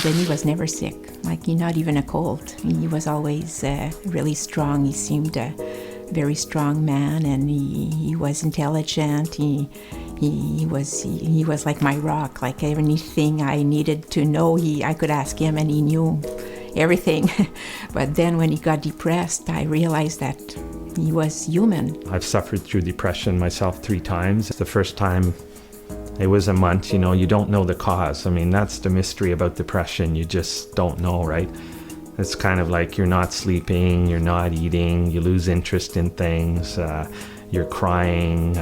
Denis was never sick, like not even a cold. He was always really strong. He seemed a very strong man, and he was intelligent. He was like my rock. Like anything I needed to know, I could ask him, and he knew everything. But then when he got depressed, I realized that he was human. I've suffered through depression myself 3 times. The first time, it was a month, you don't know the cause. I mean, that's the mystery about depression. You just don't know, right? It's kind of like you're not sleeping, you're not eating, you lose interest in things, you're crying,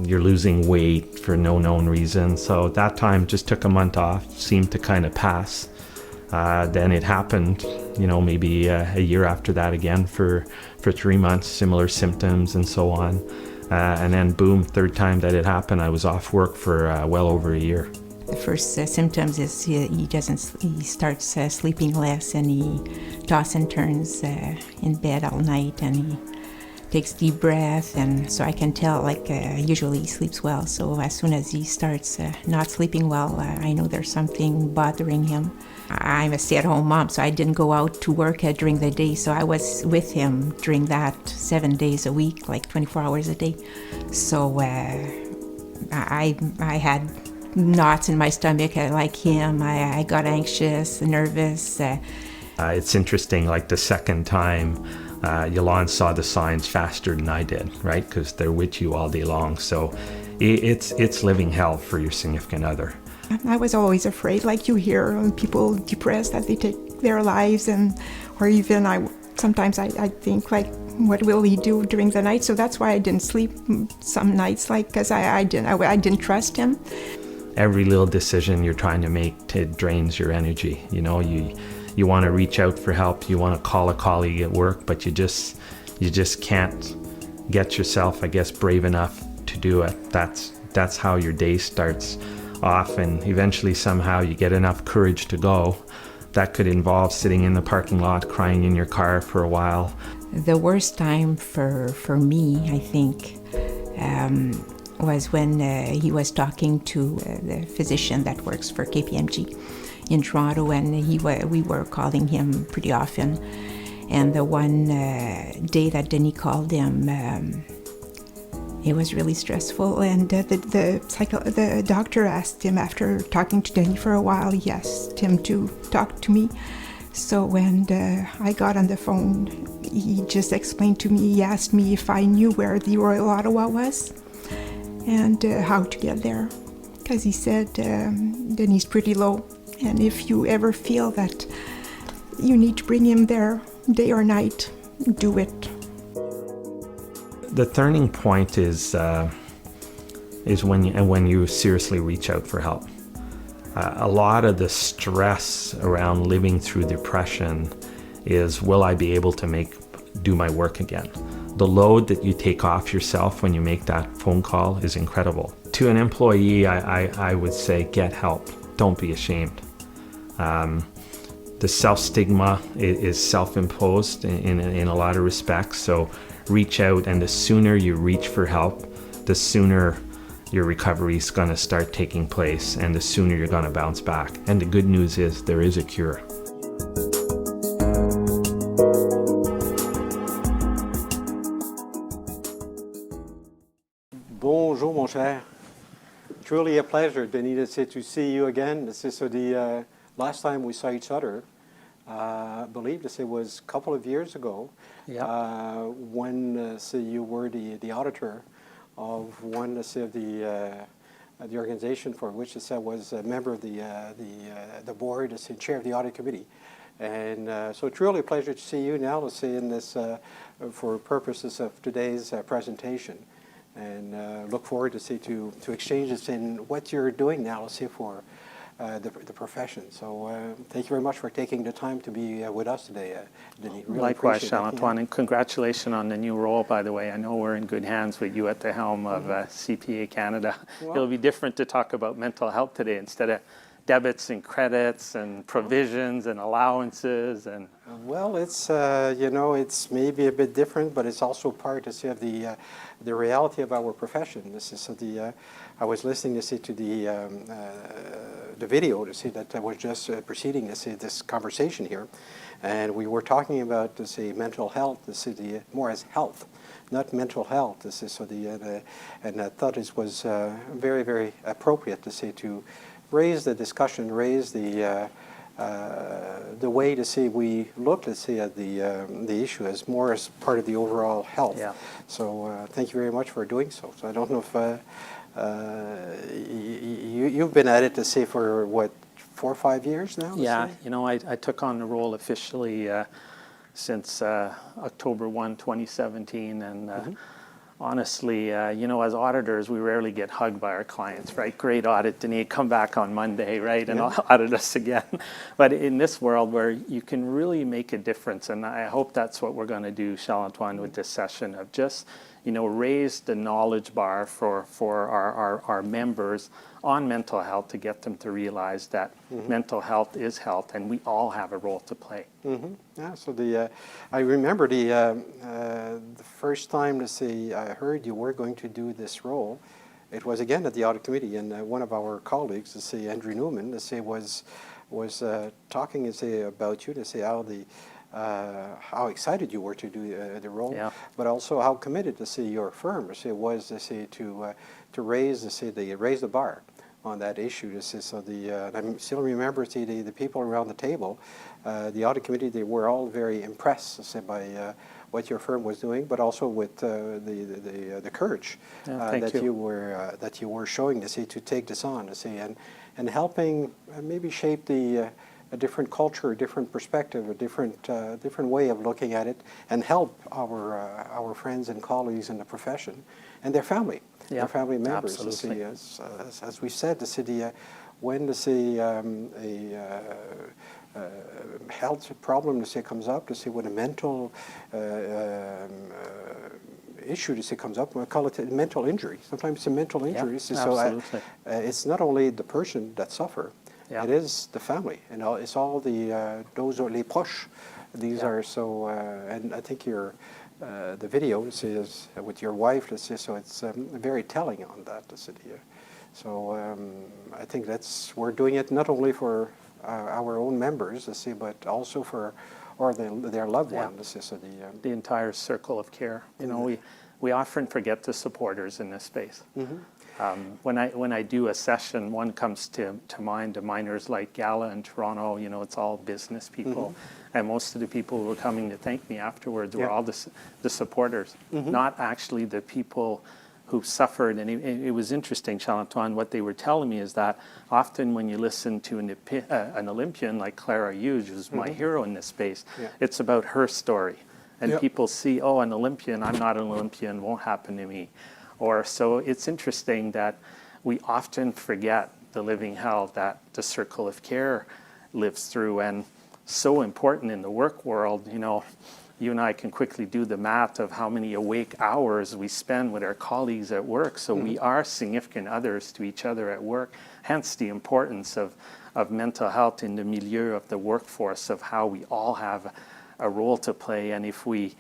you're losing weight for no known reason. So that time just took a month off, seemed to kind of pass. Then it happened, maybe a year after that again for 3 months, similar symptoms and so on. And then boom, 3rd time that it happened, I was off work for well over a year. The first symptoms is he starts sleeping less, and he tosses and turns in bed all night, and he takes deep breath, and so I can tell, usually he sleeps well. So as soon as he starts not sleeping well, I know there's something bothering him. I'm a stay-at-home mom, so I didn't go out to work during the day, so I was with him during that 7 days a week, like 24 hours a day. So I had knots in my stomach like him. I got anxious, nervous. It's interesting, like the second time, Yolande saw the signs faster than I did, right? Because they're with you all day long. So it's living hell for your significant other. I was always afraid, like you hear people depressed that they take their lives, or even sometimes I think, like, what will he do during the night? So that's why I didn't sleep some nights, because I didn't trust him. Every little decision you're trying to make, it drains your energy. You want to reach out for help, you want to call a colleague at work, but you just can't get yourself, I guess, brave enough to do it. That's how your day starts off, and eventually somehow you get enough courage to go. That could involve sitting in the parking lot, crying in your car for a while. The worst time for me, I think, was when he was talking to the physician that works for KPMG in Toronto, and we were calling him pretty often. And the one day that Denis called him, it was really stressful, and the doctor asked him, after talking to Denis for a while, he asked him to talk to me. So when I got on the phone, he just explained to me, he asked me if I knew where the Royal Ottawa was and how to get there, because he said Denis is pretty low, and if you ever feel that you need to bring him there day or night, do it. The turning point is when you seriously reach out for help. A lot of the stress around living through depression is, will I be able to do my work again? The load that you take off yourself when you make that phone call is incredible. To an employee, I would say, get help. Don't be ashamed. The self-stigma is self-imposed in a lot of respects, so reach out, and the sooner you reach for help, the sooner your recovery is going to start taking place, and the sooner you're going to bounce back. And the good news is there is a cure. Bonjour, mon cher. Truly a pleasure, Denis, to see you again. This is the last time we saw each other. I believe it was a couple of years ago. Yeah. When you were the auditor of one of the organization for which was a member of the board, chair of the audit committee, and so truly a pleasure to see you now. In this for purposes of today's presentation, and look forward to exchanges in what you're doing now. For the profession. So thank you very much for taking the time to be with us today, Denis. Really likewise, Charles-Antoine, and congratulations on the new role, by the way. I know we're in good hands with you at the helm of CPA Canada. Well, it'll be different to talk about mental health today instead of debits and credits and provisions and allowances and... Well, it's it's maybe a bit different, but it's also part of the reality of our profession. This is I was listening to the video that was just preceding this conversation here, and we were talking about mental health. More as health, not mental health. And I thought it was very, very appropriate to raise the discussion, raise the way we look at the issue as more as part of the overall health. Yeah. So thank you very much for doing so. So I don't know if you've been at it for what, 4 or 5 years now? Yeah, I took on the role officially since October 1, 2017, and honestly, as auditors, we rarely get hugged by our clients, right? Great audit, Denis, come back on Monday, right? And I'll audit us again. But in this world where you can really make a difference, and I hope that's what we're going to do, Charles-Antoine, with this session of just, raise the knowledge bar for our members on mental health to get them to realize that mental health is health and we all have a role to play. Yeah, so I remember the first time I heard you were going to do this role, it was again at the audit committee, and one of our colleagues, Andrew Newman, was talking about you, how excited you were to do the role, but also how committed your firm was to raise the bar on that issue. I still remember the people around the table, the audit committee. They were all very impressed by what your firm was doing, but also with the courage that you were showing to take this on and helping maybe shape a different culture, a different perspective, a different way of looking at it, and help our friends and colleagues in the profession and their family, their family members. Absolutely. As we said, when a health problem comes up, when a mental issue comes up, we call it a mental injury. Sometimes it's a mental injury. Absolutely. It's not only the person that suffers. It is the family, and it's all those are les proches. These are so, and I think the video is with your wife. So it's very telling on that. So I think we're doing it not only for our own members, but also for their loved ones. The entire circle of care. We often forget the supporters in this space. When I do a session, one comes to mind, the miners like Gala in Toronto. It's all business people, and most of the people who were coming to thank me afterwards were all the supporters, not actually the people who suffered. And it was interesting, Charles-Antoine, what they were telling me is that often when you listen to an Olympian like Clara Hughes, who's my hero in this space, it's about her story. And people see, an Olympian, I'm not an Olympian, won't happen to me. So it's interesting that we often forget the living hell that the circle of care lives through, and so important in the work world. You and I can quickly do the math of how many awake hours we spend with our colleagues at work. So we are significant others to each other at work, hence the importance of mental health in the milieu of the workforce, of how we all have a role to play. And if we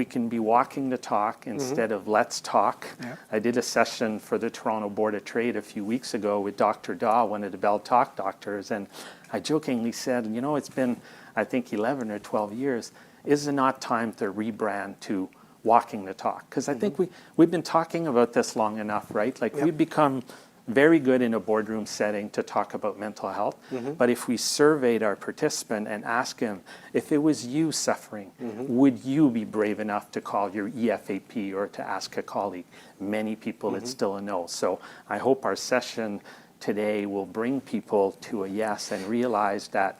can be walking the talk instead of let's talk. I did a session for the Toronto Board of Trade a few weeks ago with Dr. Daw, one of the Bell Talk doctors, and I jokingly said, it's been, I think, 11 or 12 years. Is it not time to rebrand to walking the talk? Because I think we've been talking about this long enough, right? We've become very good in a boardroom setting to talk about mental health. But if we surveyed our participant and asked him, if it was you suffering, would you be brave enough to call your EFAP or to ask a colleague? Many people, it's still a no. So I hope our session today will bring people to a yes and realize that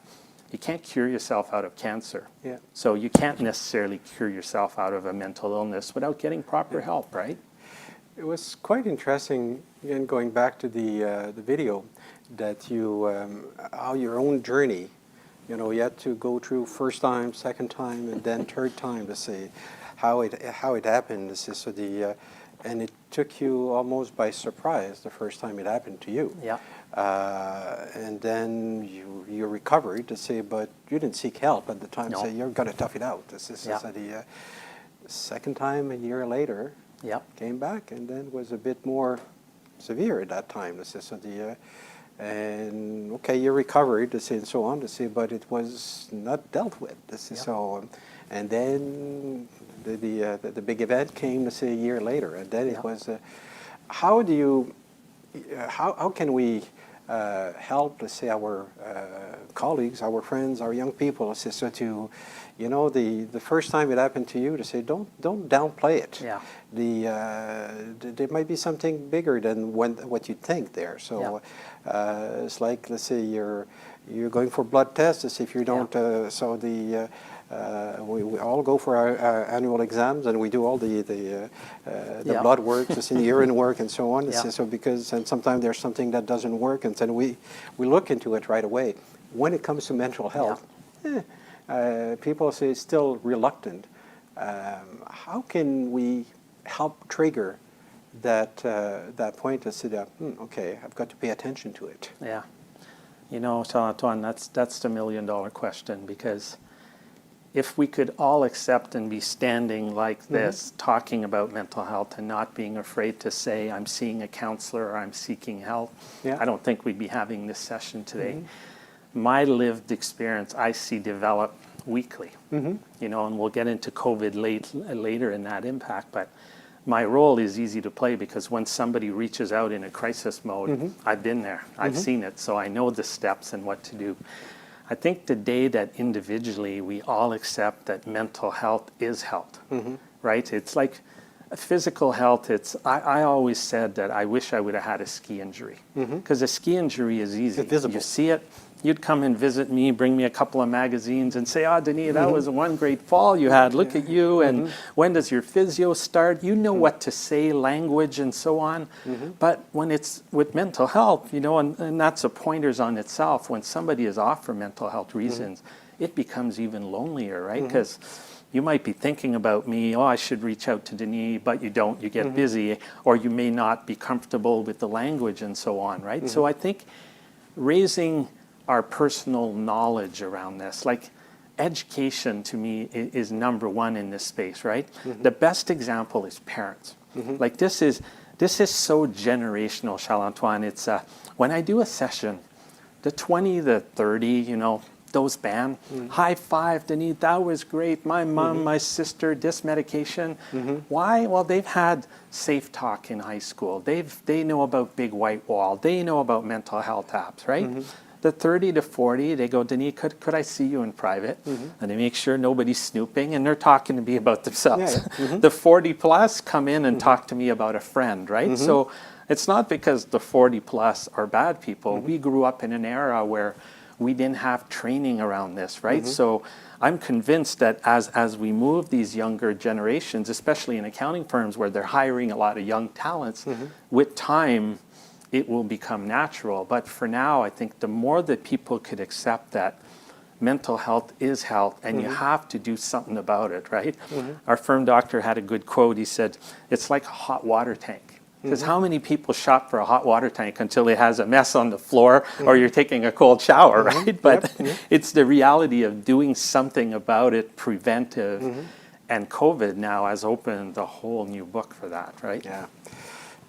you can't cure yourself out of cancer. So you can't necessarily cure yourself out of a mental illness without getting proper help, right? It was quite interesting, again, going back to the video, that how your own journey, you had to go through first time, second time, and then third time to see how it happened. And it took you almost by surprise the first time it happened to you. and then you recovered to say, but you didn't seek help at the time. No. So you're going to tough it out. This is the second time a year later. Yep. Came back, and then was a bit more severe at that time. This is and okay, you recovered to say and so on to say, but it was not dealt with. This is so, and then the big event came to say a year later, and then it was. How do you? How can we help, let's say, our colleagues, our friends, our young people, so to, you know, the first time it happened to you, to say, don't downplay it. Yeah. There might be something bigger than what you think there. So it's like, let's say you're going for blood tests. As if you don't, we all go for our annual exams, and we do all the blood work, the urine work, and so on. So because and sometimes there's something that doesn't work, and then we look into it right away. When it comes to mental health, people say it's still reluctant. How can we help trigger that point to say that okay, I've got to pay attention to it? Yeah, you know, Antoine, that's the $1 million question, because if we could all accept and be standing like this, talking about mental health and not being afraid to say, I'm seeing a counselor or I'm seeking help, I don't think we'd be having this session today. My lived experience I see develop weekly, you know, and we'll get into COVID later in that impact, but my role is easy to play because when somebody reaches out in a crisis mode, I've been there, I've seen it, so I know the steps and what to do. I think the day that individually we all accept that mental health is health, right? It's like physical health. I always said that I wish I would have had a ski injury, because a ski injury is easy. It's visible. You see it. You'd come and visit me, bring me a couple of magazines and say, Denis, that was one great fall you had. Look at you. And when does your physio start? You know what to say, language and so on. But when it's with mental health, you know, and that's a pointers on itself. When somebody is off for mental health reasons, it becomes even lonelier, right? Because you might be thinking about me, I should reach out to Denis, but you don't, you get busy, or you may not be comfortable with the language and so on, right? So I think raising our personal knowledge around this, like education to me is number one in this space, right? The best example is parents. Like this is so generational, Charles-Antoine. It's when I do a session, the 20, the 30, you know, those band, high five, Denis, that was great. My mom, my sister, this medication. Why? Well, they've had Safe Talk in high school. They know about Big White Wall. They know about mental health apps, right? The 30 to 40, they go, Denis, could I see you in private? And they make sure nobody's snooping, and they're talking to me about themselves. The 40 plus come in and talk to me about a friend, right? So it's not because the 40 plus are bad people. We grew up in an era where we didn't have training around this, right? So I'm convinced that as we move these younger generations, especially in accounting firms where they're hiring a lot of young talents, with time, it will become natural. But for now, I think the more that people could accept that mental health is health and you have to do something about it, right? Our firm doctor had a good quote. He said, it's like a hot water tank. Because how many people shop for a hot water tank until it has a mess on the floor or you're taking a cold shower, right? But it's the reality of doing something about it, preventive. And COVID now has opened a whole new book for that, right? Yeah.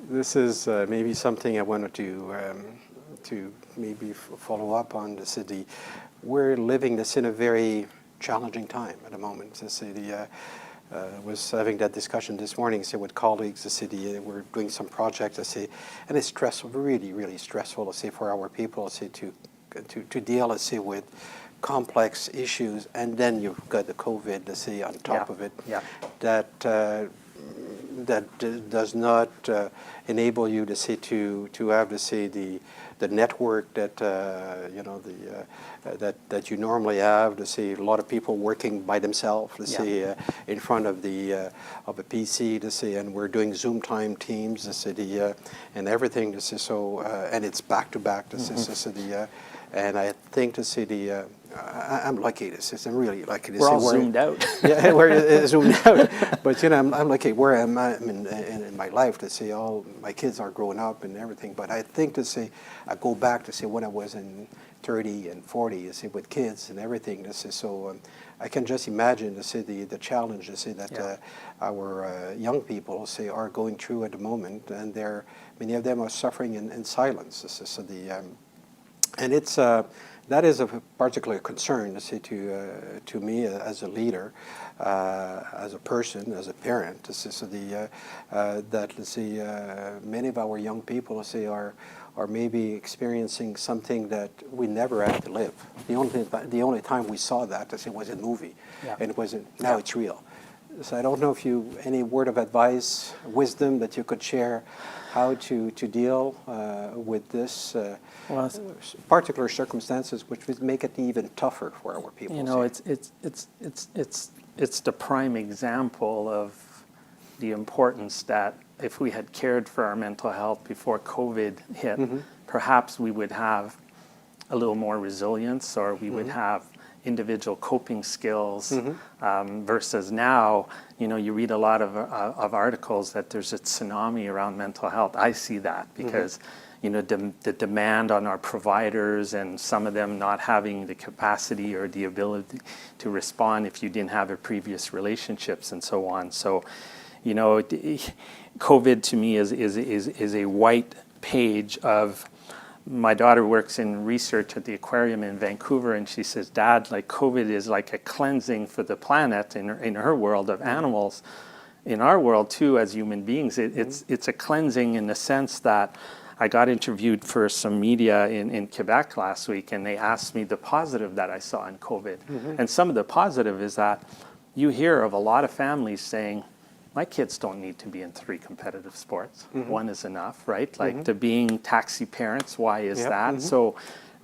This is maybe something I wanted to maybe follow up on. The city, we're living this in a very challenging time at the moment. The city was having that discussion this morning, say, with colleagues. The city, we're doing some projects. I say, and it's stressful, really, really stressful. I say for our people, I say to deal, I say, with complex issues, and then you've got the COVID, I say, on top of it. That does not enable you to say to have to say the network that you know that you normally have. To say a lot of people working by themselves. To say in front of a PC. To say, and we're doing Zoom time, Teams. To say and everything. To say so, and it's back to back. To say so and I think to say I'm lucky. I'm really lucky. We're all zoomed out. Yeah, we're zoomed out. But I'm lucky where I'm in my life to say all my kids are growing up and everything. But I think to say I go back to say when I was in 30 and 40, you see, with kids and everything. This is so. I can just imagine to say the challenge to say that our young people say are going through at the moment, and many of them are suffering in silence. This is and it's. That is a particular concern, to say, to me as a leader, as a person, as a parent. This is that, let's say, many of our young people, let's say, are maybe experiencing something that we never had to live. The only time we saw that, let's say, was in a movie, and it wasn't. Now it's real. So I don't know if any word of advice, wisdom that you could share, how to deal with this particular circumstances, which would make it even tougher for our people. You know, it's the prime example of the importance that if we had cared for our mental health before COVID hit, perhaps we would have a little more resilience, or we would have individual coping skills versus now, you read a lot of articles that there's a tsunami around mental health. I see that because, the demand on our providers and some of them not having the capacity or the ability to respond if you didn't have a previous relationships and so on. So, COVID to me is a white page of. My daughter works in research at the aquarium in Vancouver, and she says, Dad, like COVID is like a cleansing for the planet in her world of animals. In our world too, as human beings, it's a cleansing in the sense that I got interviewed for some media in Quebec last week, and they asked me the positive that I saw in COVID. And some of the positive is that you hear of a lot of families saying, my kids don't need to be in 3 competitive sports. One is enough, right? Like the being taxi parents, why is that? So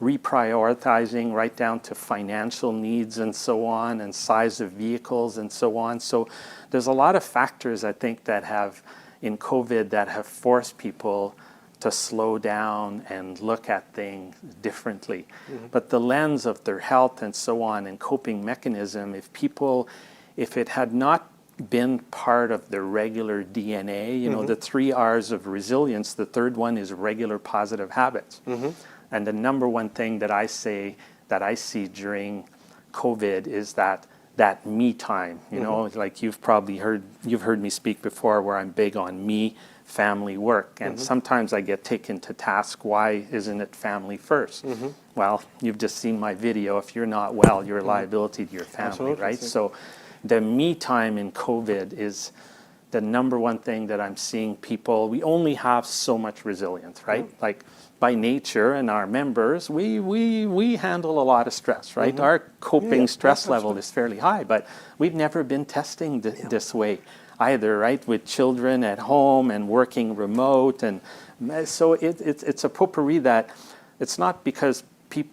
reprioritizing right down to financial needs and so on, and size of vehicles and so on. So there's a lot of factors, I think, that have, in COVID, that have forced people to slow down and look at things differently. But the lens of their health and so on and coping mechanism, if it had not been part of the regular DNA, the 3 R's of resilience, the third one is regular positive habits. And the number one thing that I see during COVID is that me time, like you've heard me speak before where I'm big on me, family, work. And sometimes I get taken to task, why isn't it family first? Well, you've just seen my video. If you're not well, you're a liability to your family, absolutely, right? So the me time in COVID is the number one thing that I'm seeing people. We only have so much resilience, right? Like by nature and our members, we handle a lot of stress, right? Our coping stress level is fairly high, but we've never been testing this way either, right? With children at home and working remote, and so it's a potpourri that it's not because.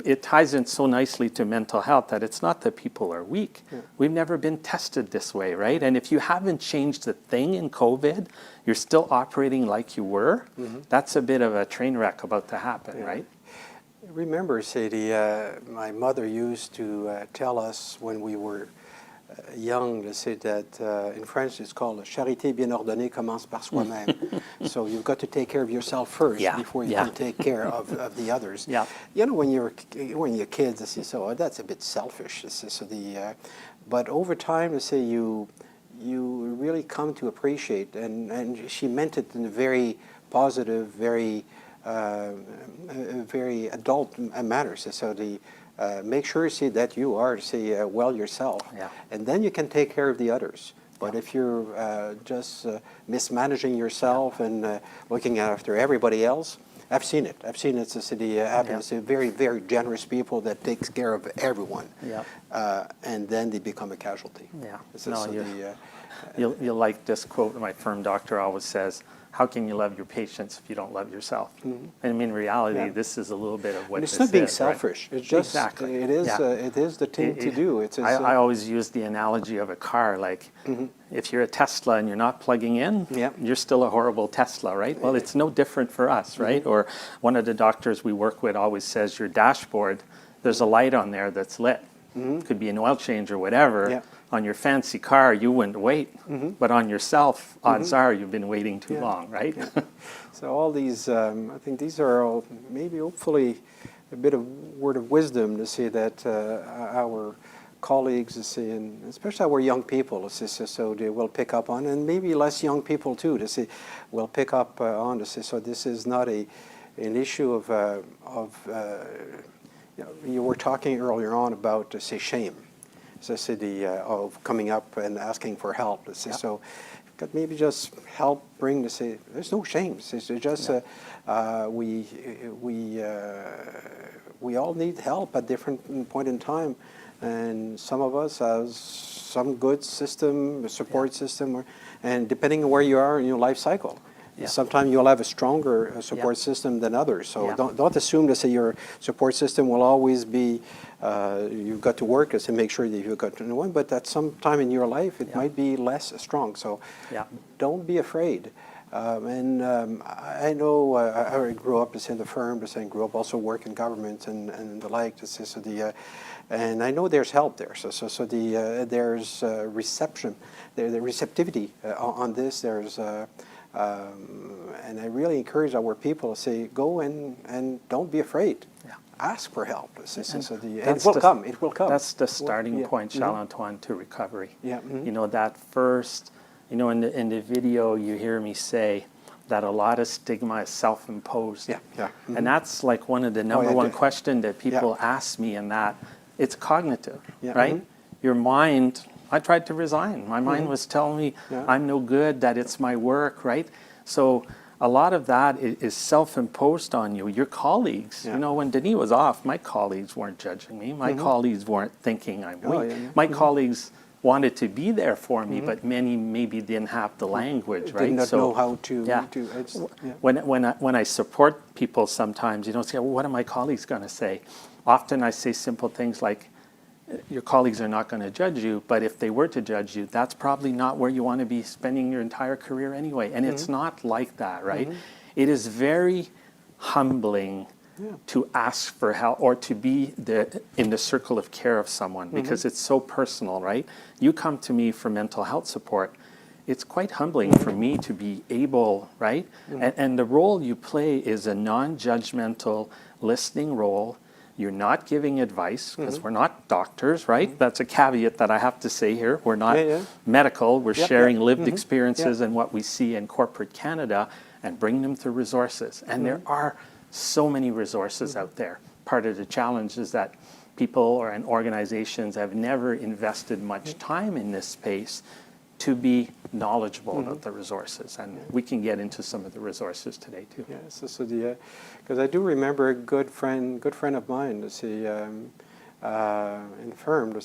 It ties in so nicely to mental health that it's not that people are weak. We've never been tested this way, right? And if you haven't changed a thing in COVID, you're still operating like you were, that's a bit of a train wreck about to happen, right? Remember, Sadie, my mother used to tell us when we were young, to say that in French it's called charité bien ordonnée commence par soi-même. So you've got to take care of yourself first before you can take care of the others. When you're kids, they say, so that's a bit selfish. So but over time, they say you really come to appreciate, and she meant it in a very positive, very adult manner. So make sure that you are well yourself, and then you can take care of the others. But if you're just mismanaging yourself and looking after everybody else, I've seen it. It's a city happens. Very, very generous people that takes care of everyone, and then they become a casualty. You'll like this quote my firm doctor always says, how can you love your patients if you don't love yourself? And in reality, this is if what and this it's not being is, selfish. Right? It's just it is the thing to do. I always use the analogy of a car. Like if you're a Tesla and you're not plugging in, you're still a horrible Tesla, right? Well, it's no different for us, right? Or one of the doctors we work with always says your dashboard there's a light on there that's lit. Could be an oil change or whatever. Yeah. On your fancy car, you wouldn't wait. But on yourself, odds are you've been waiting too long, right? So all these, I think these are all maybe hopefully a bit of word of wisdom to say that our colleagues, to say, and especially our young people, so they will pick up on, and maybe less young people too, to say, will pick up on, to say, so this is not an issue of you were talking earlier on about, to say, shame. So say of coming up and asking for help. To say, so could maybe just help bring to say there's no shame. It's just we all need help at different point in time, and some of us has some good system, support system, and depending on where you are in your life cycle. Sometimes you'll have a stronger support system than others. So don't assume to say your support system will always be, you've got to work to make sure that you've got to know one, but at some time in your life it might be less strong. So don't be afraid. I know I grew up in the firm, grew up also work in government and the like. And I know there's help there. So there's reception, the receptivity on this. There's and I really encourage our people to say, go and don't be afraid. Ask for help. It will come. It will come. That's the starting point, Charles-Antoine, to recovery. Mm-hmm. You know, that first, you know, in the video you hear me say that a lot of stigma is self-imposed. Mm-hmm. And that's like one of the number one question that people ask me, and that it's cognitive, right? Mm-hmm. Your mind, I tried to resign. My mind was telling me I'm no good, that it's my work, right? So a lot of that is self-imposed on you. Your colleagues, you know, when Denis was off, my colleagues weren't judging me. My colleagues weren't thinking I'm weak. My colleagues wanted to be there for me, but many maybe didn't have the language, right? Did not know how to. When I support people sometimes, you don't say, well, what are my colleagues going to say? Often I say simple things like, your colleagues are not going to judge you, but if they were to judge you, that's probably not where you want to be spending your entire career anyway. And it's not like that, right? It is very humbling to ask for help or to be in the circle of care of someone, because it's so personal, right? You come to me for mental health support. It's quite humbling for me to be able, right? And the role you play is a non-judgmental listening role. You're not giving advice, because we're not doctors, right? That's a caveat that I have to say here. We're not medical. We're sharing lived experiences and what we see in corporate Canada and bring them to resources. And there are so many resources out there. Part of the challenge is that people and organizations have never invested much time in this space to be knowledgeable about the resources, and we can get into some of the resources today too. Because I do remember a good friend of mine, in the firm,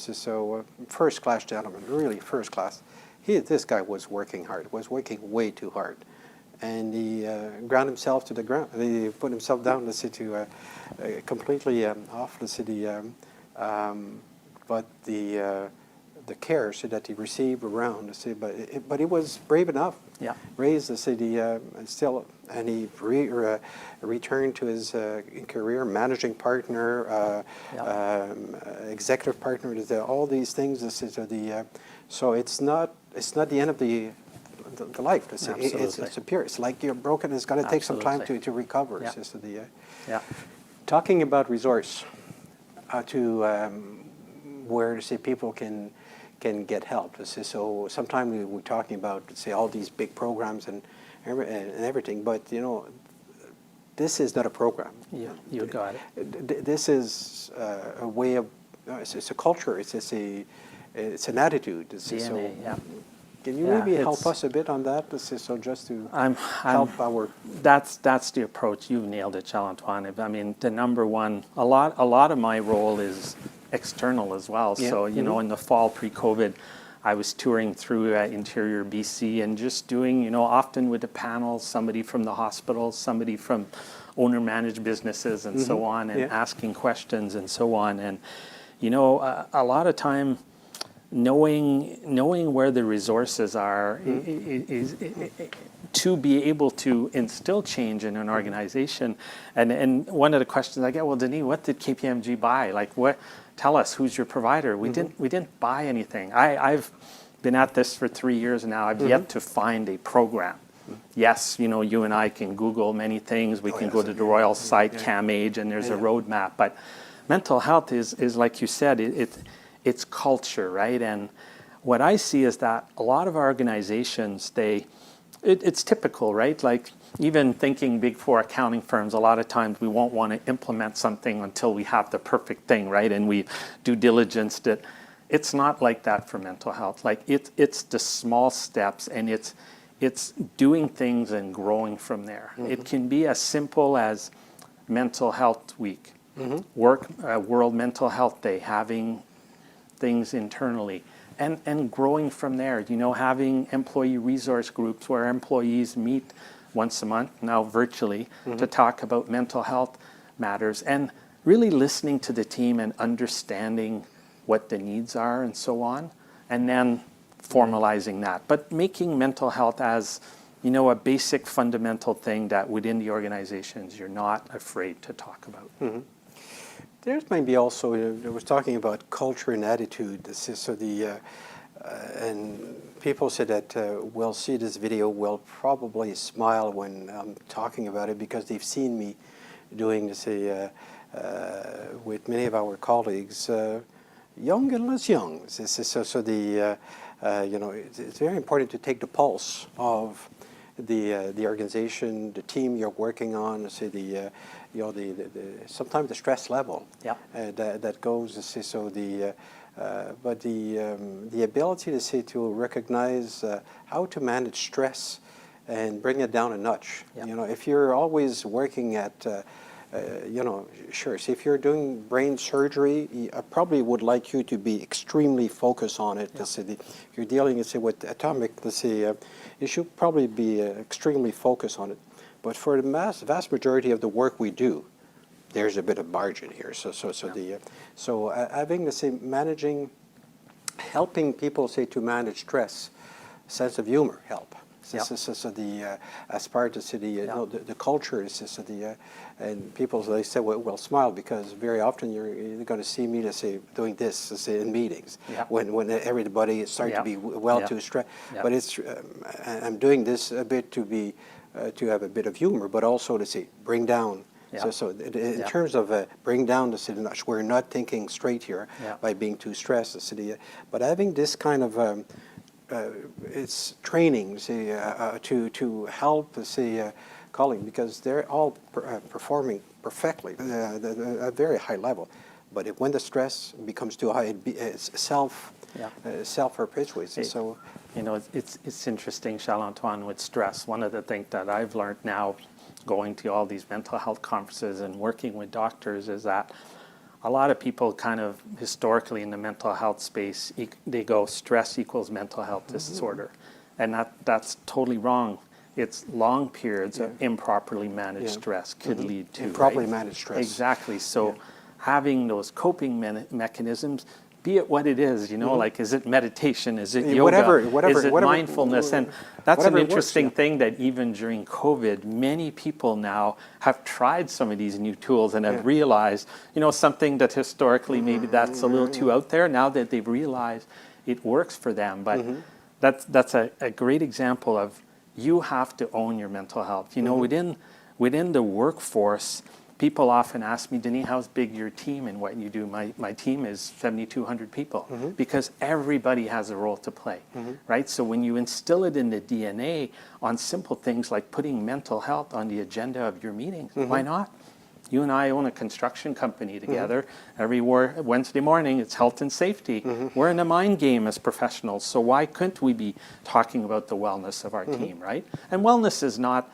first class gentleman, really first class. This guy was working hard, was working way too hard, and he ground himself to the ground. He put himself down, completely off the city, but the care that he received around the city, but he was brave enough. Raised the city and he returned to his career, managing partner, executive partner, all these things. So it's not the end of the life. It's a period. It's like you're broken. It's got to take some time to recover. Talking about resource where people can get help. So sometimes we're talking about all these big programs and everything, but you know, this is not a program. You got it. This is a way of. It's a culture. It's an attitude. DNA, Can you maybe help us a bit on that? So just to help our. That's the approach. You've nailed it, Charles-Antoine. I mean, the number one. A lot of my role is external as well. So you know, in the fall pre-COVID, I was touring through interior BC and just doing, you know, often with a panel, somebody from the hospital, somebody from owner-managed businesses, and so on, and asking questions and so on. And you know, a lot of time, knowing where the resources are is to be able to instill change in an organization. And one of the questions I get, well, Denis, what did KPMG buy? Like, what? Tell us, who's your provider? We didn't buy anything. I've been at this for 3 years now. I've yet to find a program. Yes, you know, you and I can Google many things. We can go to the Royal site, CAMAGE, and there's a roadmap. But mental health is like you said, it's culture, right? And what I see is that a lot of our organizations, it's typical, right? Like even thinking Big Four accounting firms, a lot of times we won't want to implement something until we have the perfect thing, right? And we do diligence that. It's not like that for mental health. Like it's the small steps, and it's doing things and growing from there. It can be as simple as Mental Health Week, World Mental Health Day, having things internally, and growing from there. You know, having employee resource groups where employees meet once a month, now virtually, to talk about mental health matters, and really listening to the team and understanding what the needs are and so on, and then formalizing that. But making mental health as, you know, a basic fundamental thing that within the organizations you're not afraid to talk about. There's maybe also, I was talking about culture and attitude. So and people say that will see this video will probably smile when I'm talking about it because they've seen me doing this with many of our colleagues, young and less young. So you know, it's very important to take the pulse of the organization, the team you're working on. Say you know, sometimes the stress level that goes. So but the ability to say to recognize how to manage stress and bring it down a notch. You know, if you're always working at you know, sure. So if you're doing brain surgery, I probably would like you to be extremely focused on it. If you're dealing, with atomic, you should probably be extremely focused on it. But for the vast majority of the work we do, there's a bit of margin here. So having managing, helping people to manage stress, sense of humor help. As part of the culture is and people they say well smile because very often you're going to see me doing this in meetings when everybody is starting to be too stressed. But it's I'm doing this a bit to have a bit of humor, but also to bring down. So in terms of bring down the city notch, we're not thinking straight here by being too stressed. But having this kind of it's training to help colleagues because they're all performing perfectly at a very high level. But when the stress becomes too high, it's self-perpetuates. So you know, it's interesting, Charles-Antoine, with stress. One of the things that I've learned now, going to all these mental health conferences and working with doctors, is that a lot of people kind of historically in the mental health space, they go stress equals mental health disorder. And that's totally wrong. It's long periods of improperly managed stress could lead to improperly managed stress. Exactly. So having those coping mechanisms, be it what it is, you know, like is it meditation, is it yoga, is it mindfulness? And that's an interesting thing that even during COVID, many people now have tried some of these new tools and have realized, you know, something that historically maybe that's a little too out there, now that they've realized it works for them. But that's a great example of you have to own your mental health. You know, within the workforce, people often ask me, Denis, how's big your team and what you do? My team is 7,200 people because everybody has a role to play, right? So when you instill it in the DNA on simple things like putting mental health on the agenda of your meetings, why not? You and I own a construction company together. Every Wednesday morning, it's health and safety. We're in a mind game as professionals, so why couldn't we be talking about the wellness of our team, right? And wellness is not,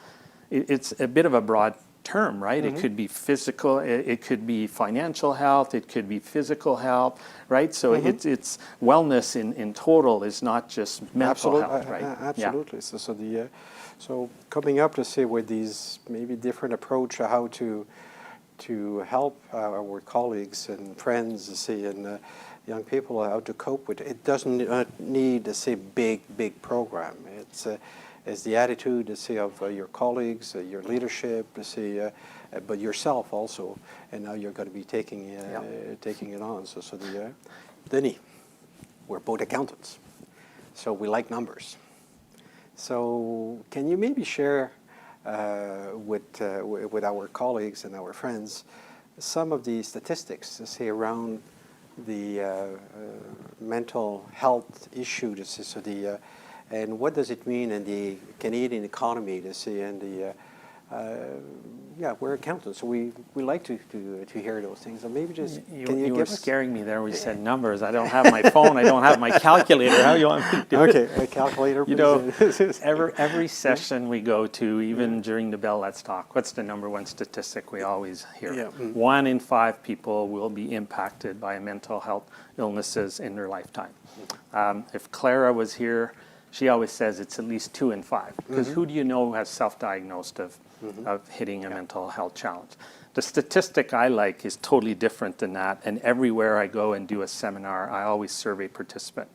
it's a bit of a broad term, right? It could be physical, it could be financial health, it could be physical health, right? So it's wellness in total is not just mental health, right? Absolutely. So coming up to say with these maybe different approach how to help our colleagues and friends and young people how to cope with it. It doesn't need big program. is the attitude to see of your colleagues, your leadership, to see, but yourself also, and now you're going to be taking it on. So Denis, we're both accountants, so we like numbers. So can you maybe share with our colleagues and our friends some of the statistics to say around the mental health issue, to say, so and what does it mean in the Canadian economy, to see, and the we're accountants, so we like to hear those things. So maybe just you were scaring me there. We said numbers. I don't have my phone. I don't have my calculator. How do you want me to do it? Okay, a calculator. You know, every session we go to, even during the Bell Let's Talk, what's the number one statistic we always hear? Yeah. 1 in 5 people will be impacted by mental health illnesses in their lifetime. If Clara was here, she always says it's at least 2 in 5. Because who do you know who has self-diagnosed of hitting a mental health challenge? The statistic I like is totally different than that, and everywhere I go and do a seminar, I always survey participant.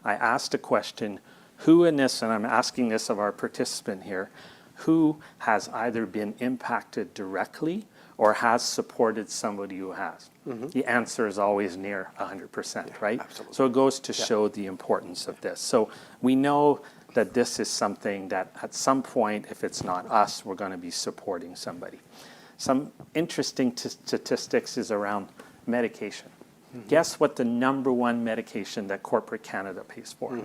I ask the question, who in this, and I'm asking this of our participant here, who has either been impacted directly or has supported somebody who has? The answer is always near 100%, right? Absolutely. So it goes to show the importance of this. So we know that this is something that at some point, if it's not us, we're going to be supporting somebody. Some interesting statistics is around medication. Guess what the number one medication that corporate Canada pays for?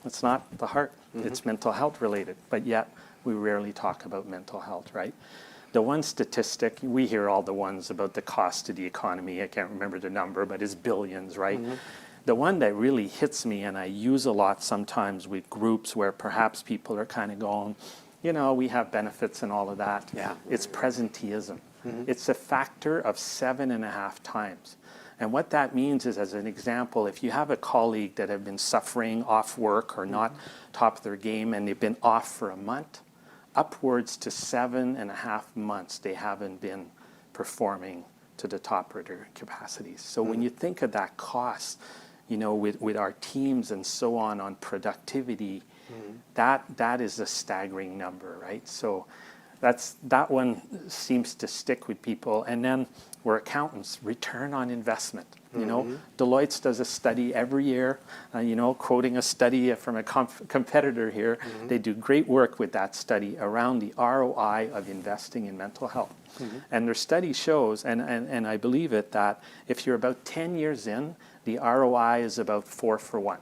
It's not the heart, it's mental health related, but yet we rarely talk about mental health, right? The one statistic, we hear all the ones about the cost to the economy, I can't remember the number, but it's billions, right? The one that really hits me, and I use a lot sometimes with groups where perhaps people are kind of going, you know, we have benefits and all of that. It's presenteeism. It's a factor of 7.5 times. And what that means is, as an example, if you have a colleague that have been suffering off work or not top of their game and they've been off for a month, upwards to 7.5 months they haven't been performing to the top of their capacities. So when you think of that cost, you know, with our teams and so on productivity, that is a staggering number, right? So that one seems to stick with people. And then we're accountants, return on investment. You know, Deloitte does a study every year, you know, quoting a study from a competitor here. They do great work with that study around the ROI of investing in mental health. And their study shows, and I believe it, that if you're about 10 years in, the ROI is about 4 for 1.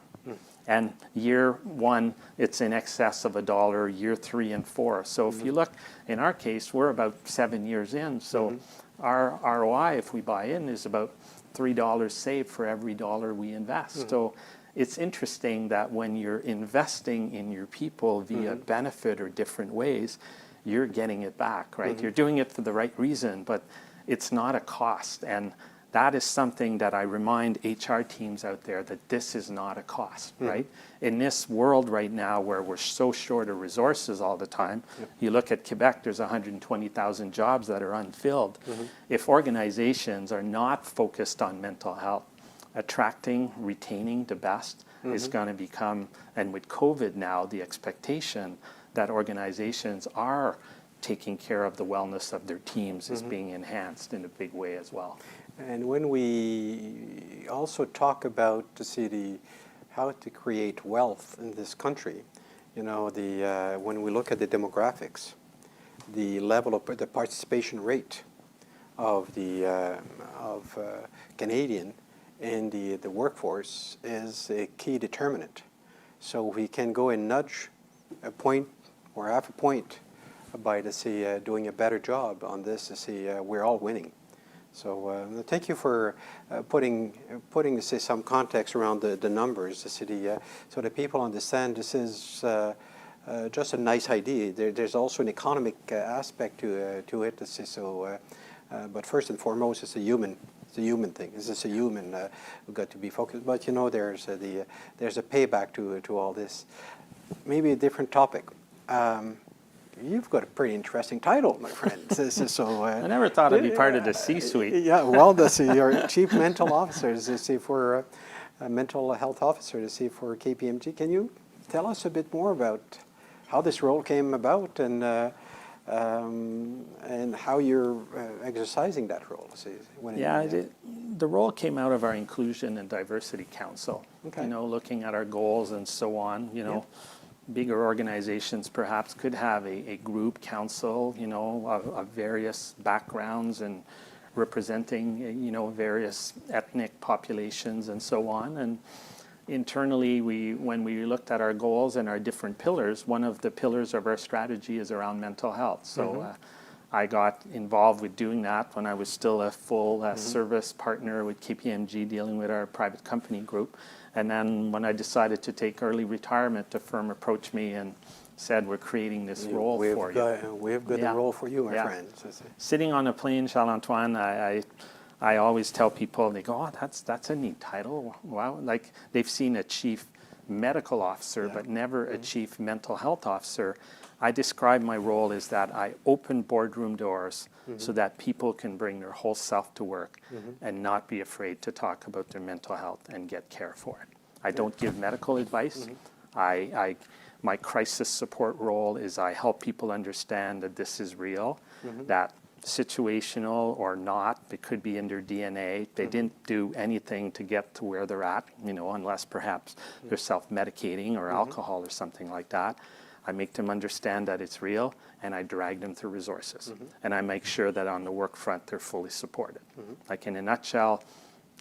And year 1, it's in excess of $1, year 3 and 4. So if you look, in our case, we're about 7 years in. So our ROI, if we buy in, is about $3 saved for every dollar we invest. So it's interesting that when you're investing in your people via benefit or different ways, you're getting it back, right? You're doing it for the right reason, but it's not a cost. And that is something that I remind HR teams out there, that this is not a cost, right? In this world right now where we're so short of resources all the time, you look at Quebec, there's 120,000 jobs that are unfilled. If organizations are not focused on mental health, attracting, retaining the best is going to become, and with COVID now, the expectation that organizations are taking care of the wellness of their teams is being enhanced in a big way as well. And when we also talk about how to create wealth in this country, you know, when we look at the demographics, the level of the participation rate of the Canadian in the workforce is a key determinant. So we can go and nudge a point or half a point by doing a better job on this to see we're all winning. So thank you for putting some context around the numbers, so that people understand this is just a nice idea. There's also an economic aspect to it. But first and foremost, it's a human thing. This is a human we've got to be focused. But you know, there's a payback to all this. Maybe a different topic. You've got a pretty interesting title, my friend. I never thought I'd be part of the C-suite. Yeah, well, you're Chief Mental Officer, for a mental health officer, for KPMG. Can you tell us a bit more about how this role came about and how you're exercising that role. The role came out of our Inclusion and Diversity Council. Okay. You know, looking at our goals and so on. You know, bigger organizations perhaps could have a group council, you know, of various backgrounds and representing, you know, various ethnic populations and so on. And internally, when we looked at our goals and our different pillars, one of the pillars of our strategy is around mental health. So I got involved with doing that when I was still a full service partner with KPMG dealing with our private company group. And then when I decided to take early retirement, the firm approached me and said, we're creating this role for you. We've got a role for you, my friend. Sitting on a plane, Charles-Antoine, I always tell people, they go, oh, that's a neat title. Wow, like they've seen a chief medical officer, but never a chief mental health officer. I describe my role as that I open boardroom doors so that people can bring their whole self to work and not be afraid to talk about their mental health and get care for it. I don't give medical advice. My crisis support role is I help people understand that this is real, that situational or not, it could be in their DNA. They didn't do anything to get to where they're at, you know, unless perhaps they're self-medicating or alcohol or something like that. I make them understand that it's real, and I drag them through resources. And I make sure that on the work front, they're fully supported. Like in a nutshell,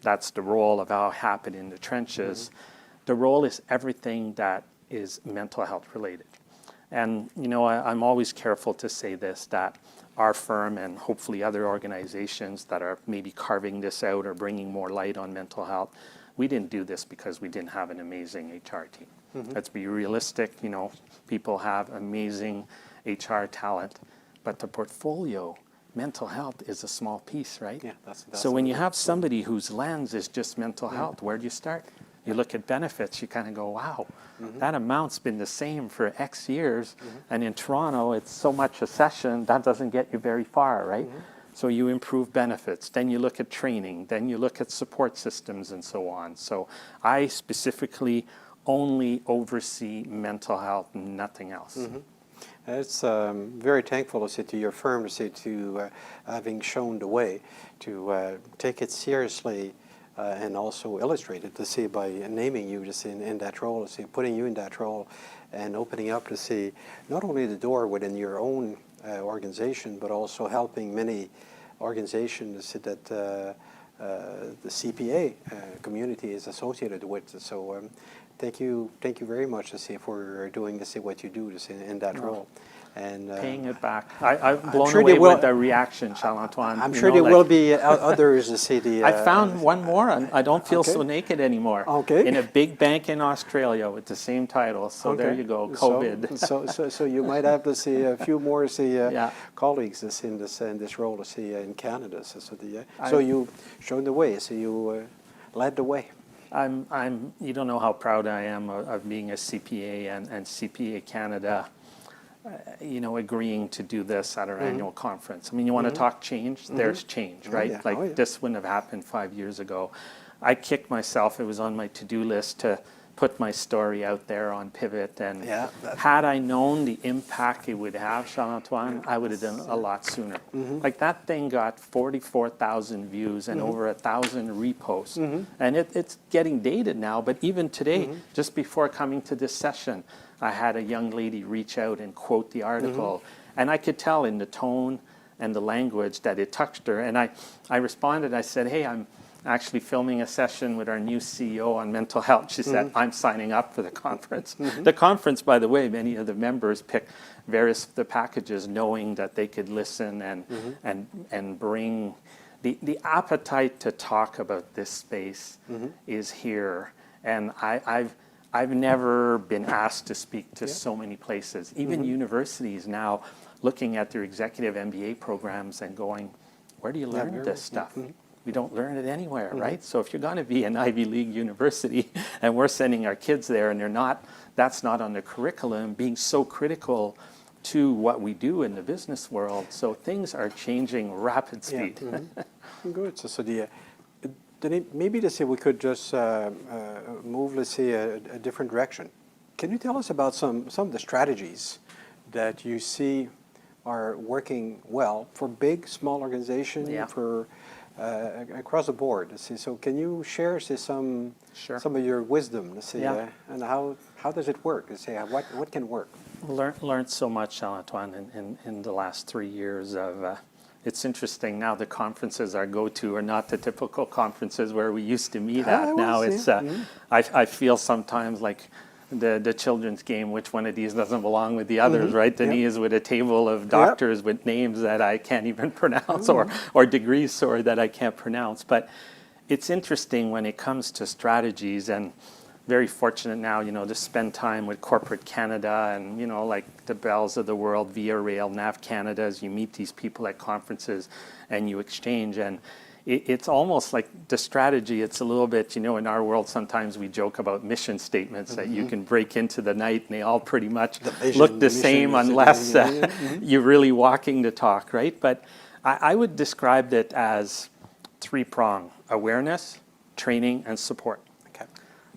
that's the role of how it happened in the trenches. The role is everything that is mental health related. And, you know, I'm always careful to say this, that our firm and hopefully other organizations that are maybe carving this out or bringing more light on mental health, we didn't do this because we didn't have an amazing HR team. Let's be realistic, you know, people have amazing HR talent, but the portfolio, mental health is a small piece, right? Yeah, that's so when you have somebody whose lens is just mental health, where do you start? You look at benefits, you kind of go, wow, that amount's been the same for X years, and in Toronto, it's so much a session, that doesn't get you very far, right? So you improve benefits, then you look at training, then you look at support systems and so on. So I specifically only oversee mental health, nothing else. It's very thankful to say to your firm, to say to having shown the way, to take it seriously and also illustrate it, to say by naming you, to say in that role, to say putting you in that role and opening up to see not only the door within your own organization, but also helping many organizations to say that the CPA community is associated with. So thank you very much to say for doing to say what you do to say in that role. And paying it back. I've blown away with the reaction, Charles-Antoine. I'm sure there will be others to see the... I found one more. I don't feel so naked anymore. Okay. In a big bank in Australia with the same title. So there you go, COVID. So you might have to see a few more colleagues in this role to see in Canada. So you showed the way. So you led the way. You don't know how proud I am of being a CPA and CPA Canada. You know, agreeing to do this at our annual conference. I mean, you want to talk change? There's change, right? This wouldn't have happened 5 years ago. I kicked myself. It was on my to-do list to put my story out there on Pivot. And had I known the impact it would have, Charles-Antoine, I would have done a lot sooner. Like that thing got 44,000 views and over 1,000 reposts. And it's getting dated now, but even today, just before coming to this session, I had a young lady reach out and quote the article. And I could tell in the tone and the language that it touched her. And I responded, I said, hey, I'm actually filming a session with our new CEO on mental health. She said, I'm signing up for the conference. The conference, by the way, many of the members pick various the packages knowing that they could listen and bring the appetite to talk about this space is here. And I've never been asked to speak to so many places. Even universities now looking at their executive MBA programs and going, where do you learn this stuff? We don't learn it anywhere, right? So if you're going to be an Ivy League university and we're sending our kids there and that's not on the curriculum, being so critical to what we do in the business world. So things are changing rapid speed. Good. So maybe to say we could just move, let's say, a different direction. Can you tell us about some of the strategies that you see are working well for big, small organizations, for across the board. So can you share some of your wisdom, and how does it work? What can work? Learned so much, Antoine, in the last 3 years of. It's interesting now. The conferences I go to are not the typical conferences where we used to meet at. Now it's. I feel sometimes like the children's game. Which one of these doesn't belong with the others, right? Denis is with a table of doctors with names that I can't even pronounce, or degrees, sorry, that I can't pronounce. But it's interesting when it comes to strategies, and very fortunate now, to spend time with corporate Canada and, like the Bells of the world, Via Rail, Nav Canada, as you meet these people at conferences and you exchange. And it's almost like the strategy, it's a little bit, in our world, sometimes we joke about mission statements that you can break into the night and they all pretty much look the same unless you're really walking the talk, right? But I would describe it as 3-prong: awareness, training, and support.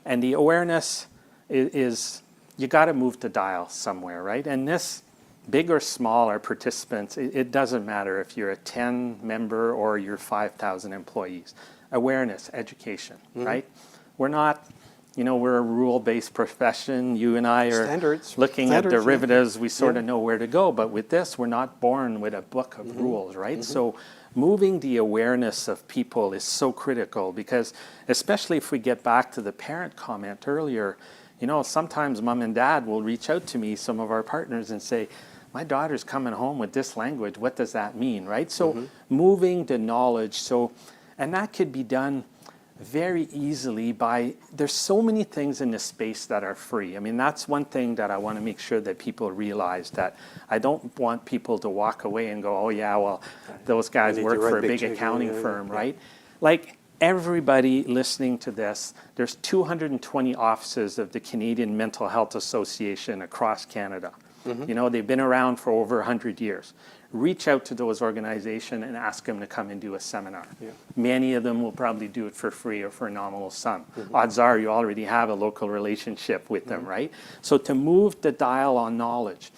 And the awareness is you got to move the dial somewhere, right? And this, big or small, or participants, it doesn't matter if you're a 10 member or you're 5,000 employees. Awareness, education, right? We're not, we're a rule-based profession. You and I are looking at derivatives. We sort of know where to go. But with this, we're not born with a book of rules, right? So moving the awareness of people is so critical, because especially if we get back to the parent comment earlier, sometimes mom and dad will reach out to me, some of our partners, and say, my daughter's coming home with this language. What does that mean, right? So moving the knowledge. And that could be done very easily there's so many things in this space that are free. I mean, that's one thing that I want to make sure that people realize, that I don't want people to walk away and go, oh yeah, well, those guys work for a big accounting firm, right? Like everybody listening to this, there's 220 offices of the Canadian Mental Health Association across Canada. They've been around for over 100 years. Reach out to those organizations and ask them to come and do a seminar. Many of them will probably do it for free or for a nominal sum. Odds are you already have a local relationship with them, right? So to move the dial on knowledge,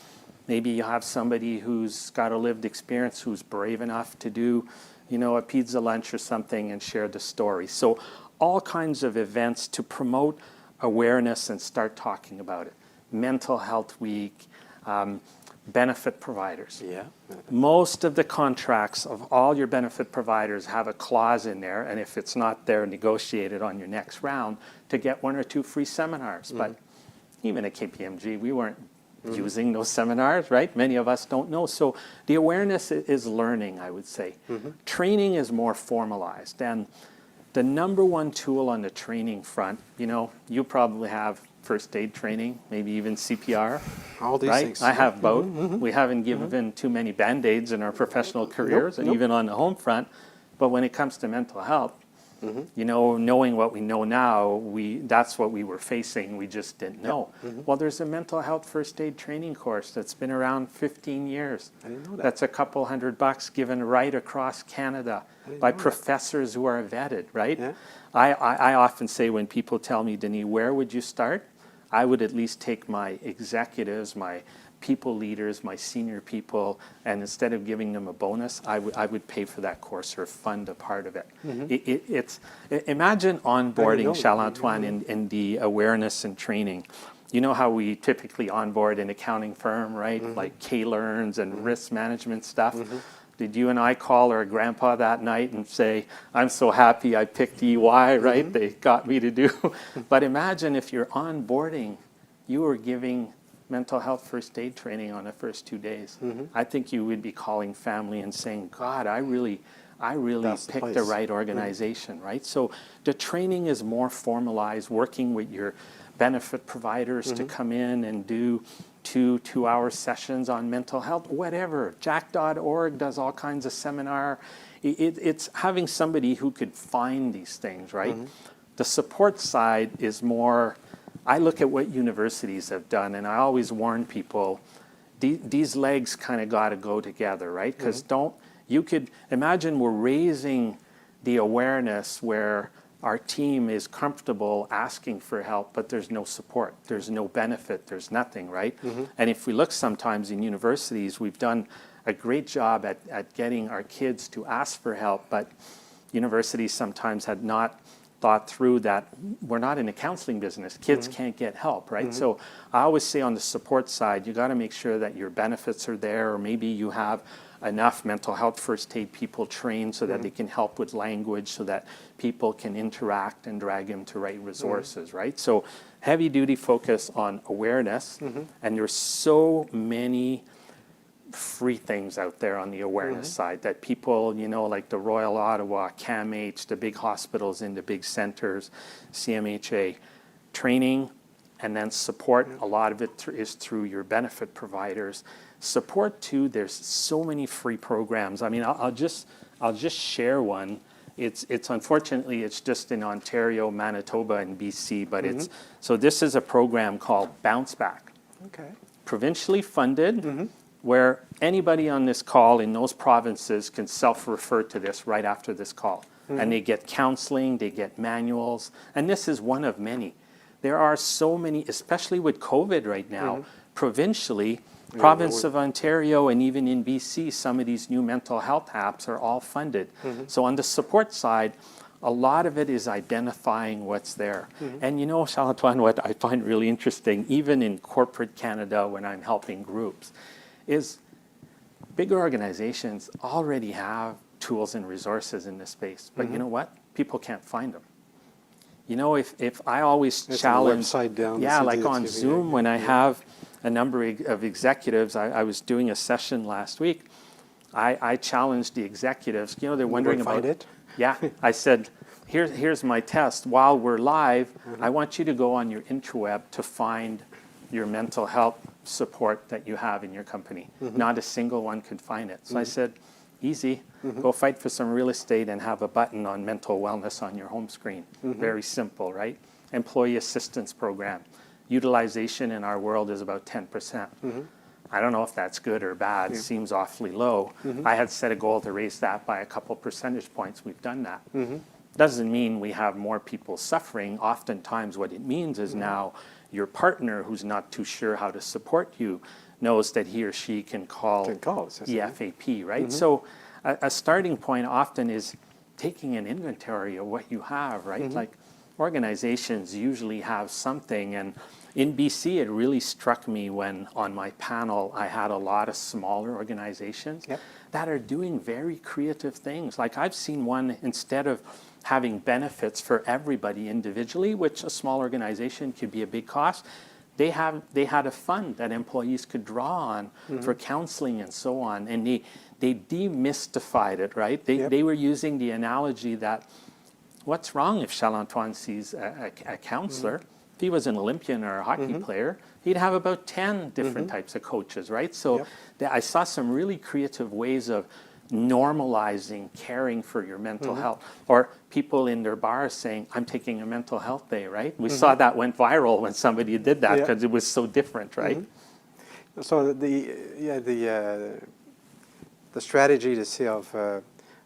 maybe you have somebody who's got a lived experience, who's brave enough to do, a pizza lunch or something and share the story. So all kinds of events to promote awareness and start talking about it. Mental Health Week, benefit providers. Most of the contracts of all your benefit providers have a clause in there, and if it's not there, negotiate it on your next round to get 1 or 2 free seminars. But even at KPMG, we weren't using those seminars, right? Many of us don't know. So the awareness is learning, I would say. Training is more formalized. And the number one tool on the training front, you probably have first aid training, maybe even CPR. All these things. I have both. We haven't given too many Band-Aids in our professional careers, and even on the home front. But when it comes to mental health, knowing what we know now, that's what we were facing. We just didn't know. Well, there's a mental health first aid training course that's been around 15 years. I didn't know that. That's a couple $100 given right across Canada by professors who are vetted, right? I often say, when people tell me, Denis, where would you start? I would at least take my executives, my people leaders, my senior people, and instead of giving them a bonus, I would pay for that course or fund a part of it. Imagine onboarding, Charles-Antoine, in the awareness and training. You know how we typically onboard an accounting firm, right? Like K-Learns and risk management stuff. Did you and I call our grandpa that night and say, I'm so happy I picked EY, right? They got me to do. But imagine if you're onboarding, you were giving mental health first aid training on the first 2 days. I think you would be calling family and saying, God, I really picked the right organization, right? So the training is more formalized, working with your benefit providers to come in and do 2-hour sessions on mental health, whatever. Jack.org does all kinds of seminar. It's having somebody who could find these things, right? The support side is more, I look at what universities have done, and I always warn people, these legs kind of got to go together, right? Because you could imagine we're raising the awareness where our team is comfortable asking for help, but there's no support, there's no benefit, there's nothing, right? And if we look sometimes in universities, we've done a great job at getting our kids to ask for help, but universities sometimes had not thought through that we're not in a counseling business. Kids can't get help, right? So I always say on the support side, you got to make sure that your benefits are there, or maybe you have enough mental health first aid people trained so that they can help with language, so that people can interact and drag them to right resources, right? So heavy duty focus on awareness, and there's so many free things out there on the awareness side that people, you know, like the Royal Ottawa, CAMH, the big hospitals in the big centers, CMHA, training and then support. A lot of it is through your benefit providers. Support too, there's so many free programs. I mean, I'll just share one. It's unfortunately, it's just in Ontario, Manitoba, and BC, but so this is a program called Bounce Back. Okay. Provincially funded, where anybody on this call in those provinces can self-refer to this right after this call. And they get counseling, they get manuals, and this is one of many. There are so many, especially with COVID right now, provincially, province of Ontario and even in BC, some of these new mental health apps are all funded. So on the support side, a lot of it is identifying what's there. And you know, Charlotte-Antoine, what I find really interesting, even in corporate Canada when I'm helping groups, is bigger organizations already have tools and resources in this space. But you know what? People can't find them. You know, if I always challenge, like on Zoom, when I have a number of executives, I was doing a session last week, I challenged the executives, you know, they're wondering about it. Yeah, I said, here's my test. While we're live, I want you to go on your interweb to find your mental health support that you have in your company. Not a single one could find it. So I said, easy, go fight for some real estate and have a button on mental wellness on your home screen. Very simple, right? Employee assistance program. Utilization in our world is about 10%. I don't know if that's good or bad. It seems awfully low. I had set a goal to raise that by a couple percentage points. We've done that. Doesn't mean we have more people suffering. Oftentimes what it means is now your partner who's not too sure how to support you knows that he or she can call EFAP, right? So a starting point often is taking an inventory of what you have, right? Like organizations usually have something, and in BC it really struck me when on my panel I had a lot of smaller organizations that are doing very creative things. Like I've seen one, instead of having benefits for everybody individually, which a small organization could be a big cost, they had a fund that employees could draw on for counseling and so on, and they demystified it, right? They were using the analogy that what's wrong if Charles-Antoine sees a counselor? If he was an Olympian or a hockey player, he'd have about 10 different types of coaches, right? So I saw some really creative ways of normalizing caring for your mental health, or people in their bars saying, I'm taking a mental health day, right? We saw that went viral when somebody did that because it was so different, right? So the strategy to say of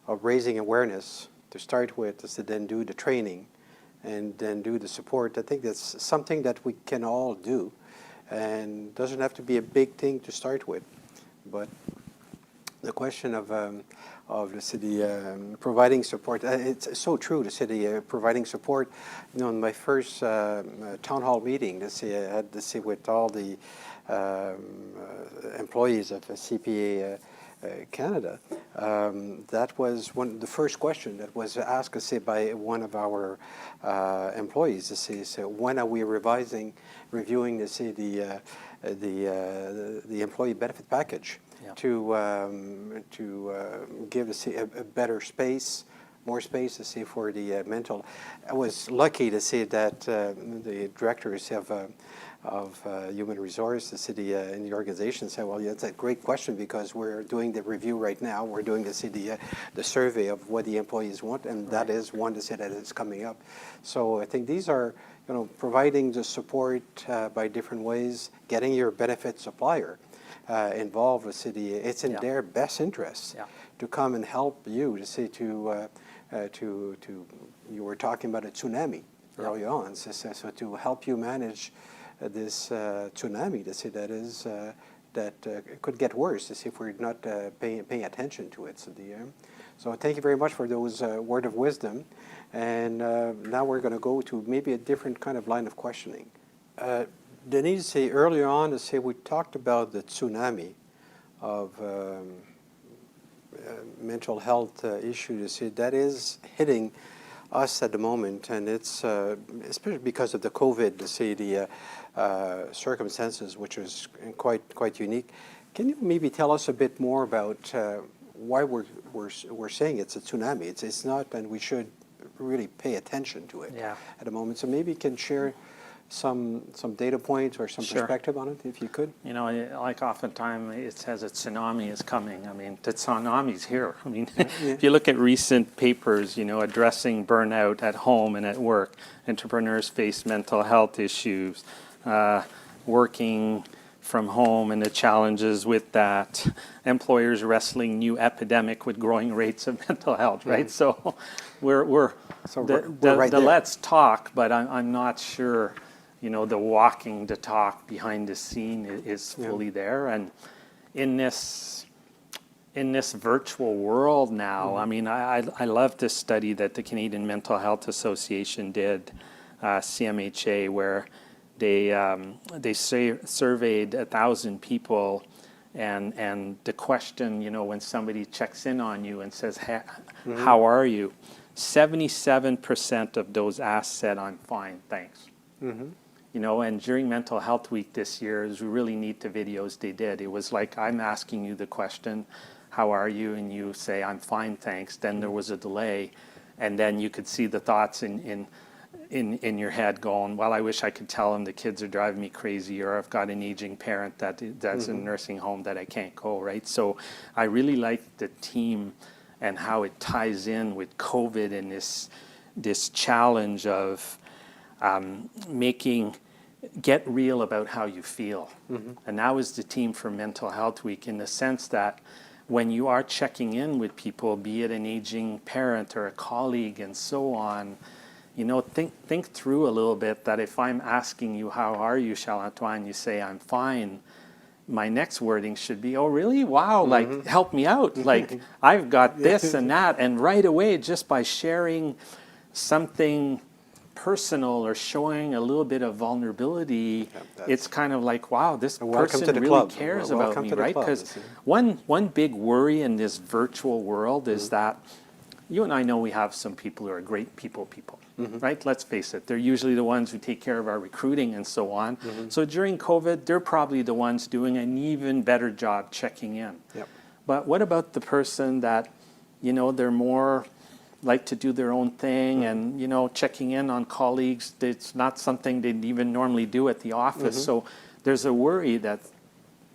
raising awareness to start with is to then do the training and then do the support. I think that's something that we can all do, and doesn't have to be a big thing to start with. But the question of the city providing support, it's so true. The city providing support. You know, in my first town hall meeting, I had to see with all the employees of CPA Canada. That was the first question that was asked, by one of our employees. So when are we reviewing the employee benefit package? To give a better space, more space to see for the mental. I was lucky to see that the directors of human resources in the organization said, well, that's a great question because we're doing the review right now. We're doing the survey of what the employees want, and that is one to say that it's coming up. So I think these are, providing the support by different ways, getting your benefit supplier involved with city. It's in their best interest to come and help you to you were talking about a tsunami early on, so to help you manage this tsunami, to say that is that could get worse, to see if we're not paying attention to it. So thank you very much for those word of wisdom, and now we're going to go to maybe a different kind of line of questioning. Denise, say earlier on, to say we talked about the tsunami of mental health issue, to say that is hitting us at the moment, and it's especially because of the COVID, to say the circumstances, which is quite unique. Can you maybe tell us a bit more about why we're saying it's a tsunami? It's not, and we should really pay attention to it at the moment. So maybe you can share some data points or some perspective on it, if you could. You know, like oftentimes it says a tsunami is coming. I mean, the tsunami's here. I mean, if you look at recent papers, you know, addressing burnout at home and at work, entrepreneurs face mental health issues, working from home and the challenges with that, employers wrestling new epidemic with growing rates of mental health, right? So we're right there. Let's talk, but I'm not sure, you know, the walking the talk behind the scene is fully there. And in this virtual world now, I mean, I love this study that the Canadian Mental Health Association did, CMHA, where they surveyed 1,000 people, and the question, you know, when somebody checks in on you and says, how are you? 77% of those asked said, I'm fine, thanks. You know, and during Mental Health Week this year, it was really neat, the videos they did. It was like, I'm asking you the question, how are you? And you say, I'm fine, thanks. Then there was a delay, and then you could see the thoughts in your head going, well, I wish I could tell them the kids are driving me crazy, or I've got an aging parent that's in a nursing home that I can't go, right? So I really like the team and how it ties in with COVID and this challenge of get real about how you feel. And that was the team for Mental Health Week, in the sense that when you are checking in with people, be it an aging parent or a colleague and so on, you know, think through a little bit that if I'm asking you, how are you, Charles-Antoine, you say, I'm fine, my next wording should be, oh, really? Wow, like, help me out. Like, I've got this and that. And right away, just by sharing something personal or showing a little bit of vulnerability, it's kind of like, wow, this person really cares about me, right? Because one big worry in this virtual world is that you and I know we have some people who are great people, right? Let's face it, they're usually the ones who take care of our recruiting and so on. So during COVID, they're probably the ones doing an even better job checking in. But what about the person that, you know, they're more like to do their own thing, and, you know, checking in on colleagues, it's not something they'd even normally do at the office. So there's a worry that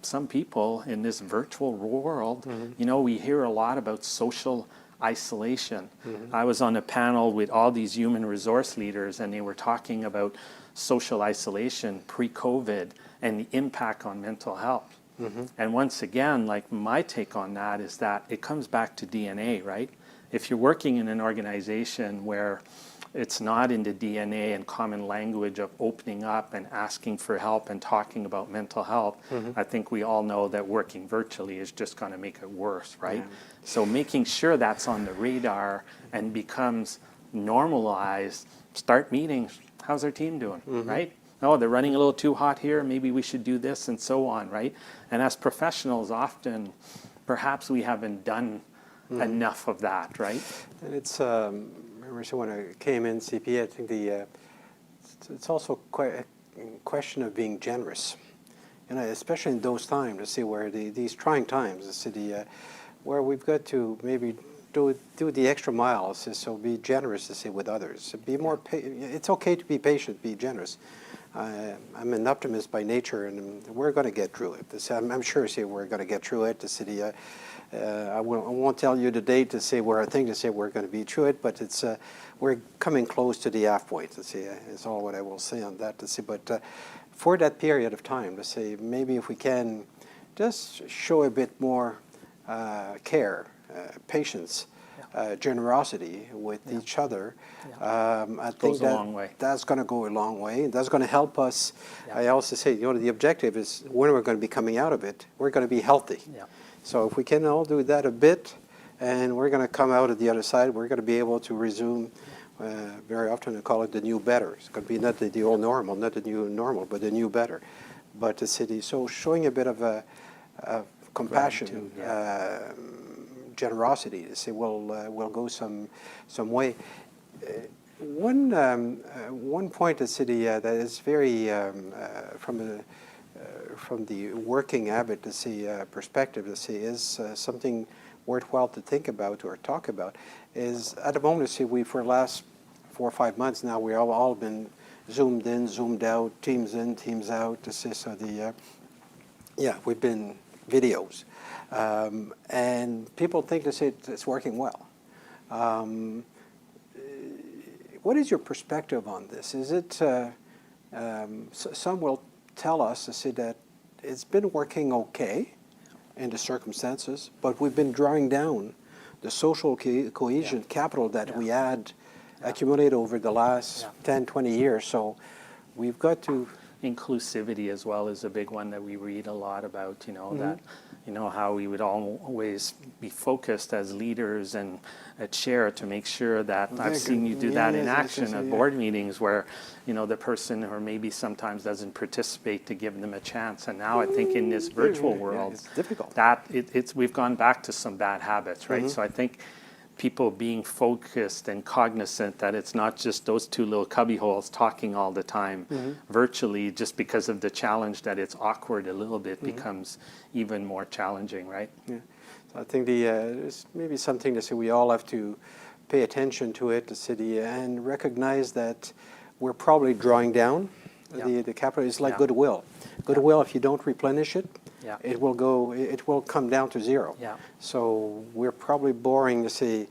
some people in this virtual world, you know, we hear a lot about social isolation. I was on a panel with all these human resource leaders, and they were talking about social isolation pre-COVID and the impact on mental health. And once again, like, my take on that is that it comes back to DNA, right? If you're working in an organization where it's not in the DNA and common language of opening up and asking for help and talking about mental health, I think we all know that working virtually is just going to make it worse, right? So making sure that's on the radar and becomes normalized. Start meetings. How's our team doing, right? Oh, they're running a little too hot here. Maybe we should do this, and so on, right? And as professionals, often, perhaps we haven't done enough of that, right? And it's, I remember when I came in CP, I think it's also quite a question of being generous. You know, especially in those times, to see where these trying times, to see where we've got to maybe do the extra miles, so be generous, to say, with others. Be more. It's okay to be patient, be generous. I'm an optimist by nature, and we're going to get through it. I'm sure, say, we're going to get through it. To see I won't tell you the date to say where I think to say we're going to be through it, but it's we're coming close to the half point. To see is all what I will say on that. To see, but for that period of time, to say maybe if we can just show a bit more care, patience, generosity with each other. I think Goes a long way. that's going to go a long way. That's going to help us. I also say, the objective is when we're going to be coming out of it, we're going to be healthy. Yeah. So if we can all do that a bit, and we're going to come out at the other side, we're going to be able to resume. Very often I call it the new better. It's going to be not the old normal, not the new normal, but the new better. But the city, so showing a bit of compassion, generosity, to say we'll go some way. One point the city that is very from the working habit to see perspective to see is something worthwhile to think about or talk about is at the moment, see, for the last 4 or 5 months now, we've all been zoomed in, zoomed out, teams in, teams out. To see, so we've been videos. And people think to say it's working well. What is your perspective on this? Is it, some will tell us to say that it's been working okay in the circumstances, but we've been drawing down the social cohesion capital that we had accumulated over the last 10, 20 years. So we've got to... Inclusivity as well is a big one that we read a lot about, that, how we would always be focused as leaders and a chair to make sure that I've seen you do that in action at board meetings where, the person or maybe sometimes doesn't participate to give them a chance. And now I think in this virtual world, it's difficult. That we've gone back to some bad habits, right? So I think people being focused and cognizant that it's not just those two little cubby holes talking all the time virtually, just because of the challenge that it's awkward a little bit becomes even more challenging, right? Yeah. So I think there's maybe something to say we all have to pay attention to it, the city, and recognize that we're probably drawing down the capital. It's like goodwill. Goodwill, if you don't replenish it, it will come down to zero. Yeah. So we're probably boring to see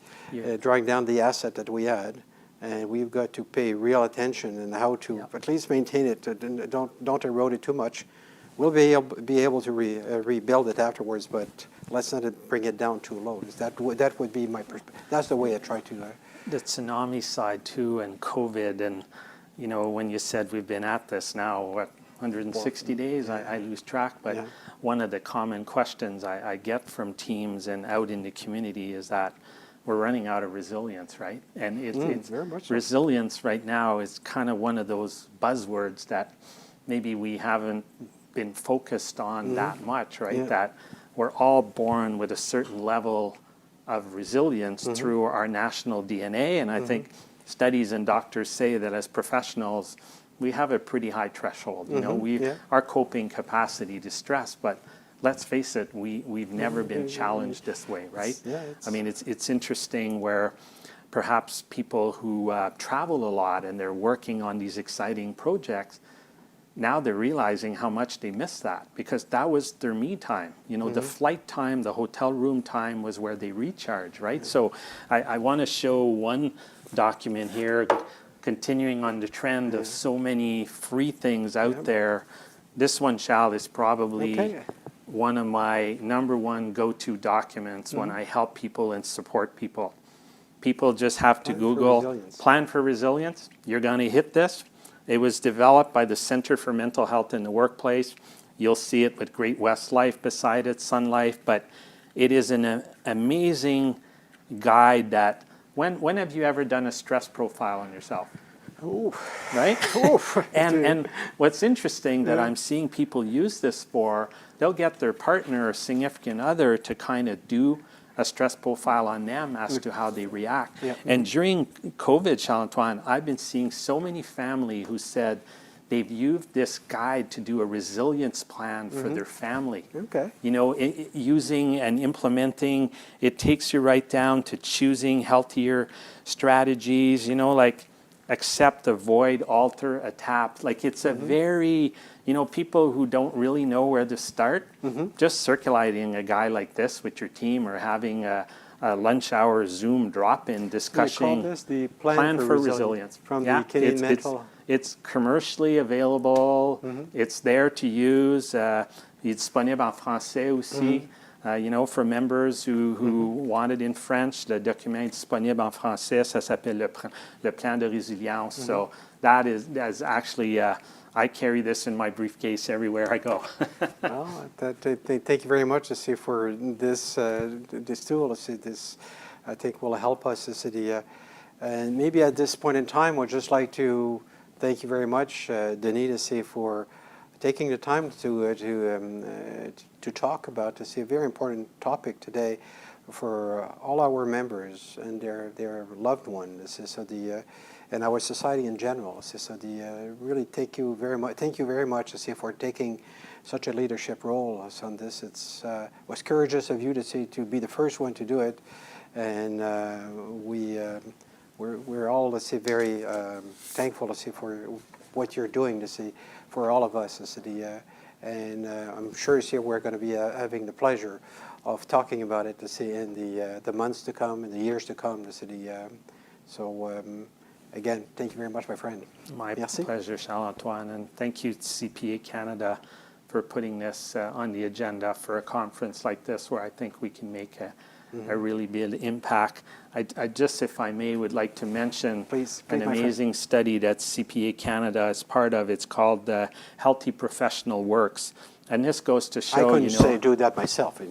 drawing down the asset that we had, and we've got to pay real attention and how to at least maintain it. Don't erode it too much. We'll be able to rebuild it afterwards, but let's not bring it down too low. That would be my perspective. That's the way I try to. The tsunami side too, and COVID, and when you said we've been at this now, 160 days, I lose track, but one of the common questions I get from teams and out in the community is that we're running out of resilience, right? And it's very much so. Resilience right now is kind of one of those buzzwords that maybe we haven't been focused on that much, right? That we're all born with a certain level of resilience through our national DNA, and I think studies and doctors say that as professionals, we have a pretty high threshold. Our coping capacity to stress, but let's face it, we've never been challenged this way, right? I mean, it's interesting where perhaps people who travel a lot and they're working on these exciting projects, now they're realizing how much they miss that because that was their me time. The flight time, the hotel room time was where they recharge, right? So I want to show one document here, continuing on the trend of so many free things out there. This one, Charles, is probably one of my number one go-to documents when I help people and support people. People just have to Google Plan for Resilience. You're going to hit this. It was developed by the Center for Mental Health in the Workplace. You'll see it with Great West Life beside it, Sun Life, but it is an amazing guide that, when have you ever done a stress profile on yourself? Oof. Right? Oof. And what's interesting that I'm seeing people use this for, they'll get their partner or significant other to kind of do a stress profile on them as to how they react. And during COVID, Charles-Antoine, I've been seeing so many families who said they've used this guide to do a resilience plan for their family. Using and implementing, it takes you right down to choosing healthier strategies, like accept, avoid, alter, adapt. Like it's a very, people who don't really know where to start, just circulating a guy like this with your team or having a lunch hour Zoom drop-in discussion. We call this the Plan for Resilience from the Canadian Mental. It's commercially available. It's there to use. It's disponible en français aussi. For members who want it in French, le document est disponible en français. Ça s'appelle le plan de résilience. So that is actually, I carry this in my briefcase everywhere I go. Well, thank you very much for this tool. This I think will help us. And maybe at this point in time, I'd just like to thank you very much, Denis, for taking the time to talk about a very important topic today for all our members and their loved ones. And our society in general. Really thank you very much. Thank you very much for taking such a leadership role on this. It was courageous of you to be the first one to do it, and we're all very thankful for what you're doing for all of us. And I'm sure we're going to be having the pleasure of talking about it in the months to come and the years to come. Again, thank you very much, my friend. My pleasure, Charles-Antoine, and thank you to CPA Canada for putting this on the agenda for a conference like this, where I think we can make a really big impact. I just, if I may, would like to mention an amazing study that CPA Canada is part of. It's called the Healthy Professional Works. And this goes to show, I couldn't do that myself.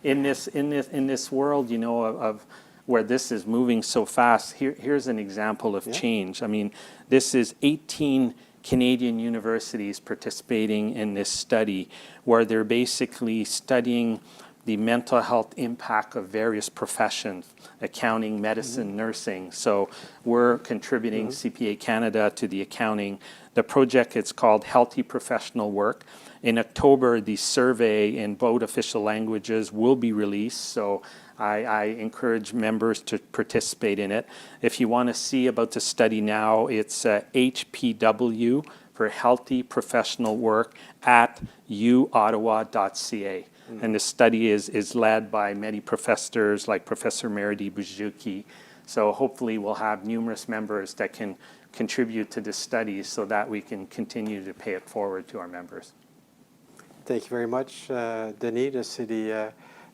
In this world, of where this is moving so fast, here's an example of change. I mean, this is 18 Canadian universities participating in this study, where they're basically studying the mental health impact of various professions, accounting, medicine, nursing. So we're contributing CPA Canada to the accounting. The project is called Healthy Professional Work. In October, the survey in both official languages will be released, so I encourage members to participate in it. If you want to see about the study now, it's HPW for Healthy Professional Work at uottawa.ca. And the study is led by many professors like Professor Meridi Bujuki. So hopefully we'll have numerous members that can contribute to this study so that we can continue to pay it forward to our members. Thank you very much, Denis,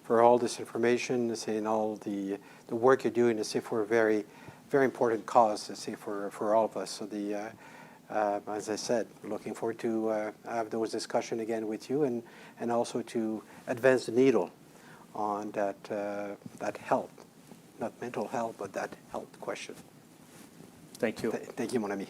for all this information, and all the work you're doing for a very, very important cause for all of us. So as I said, looking forward to have those discussions again with you, and also to advance the needle on that health, not mental health, but that health question. Thank you. Thank you, mon ami.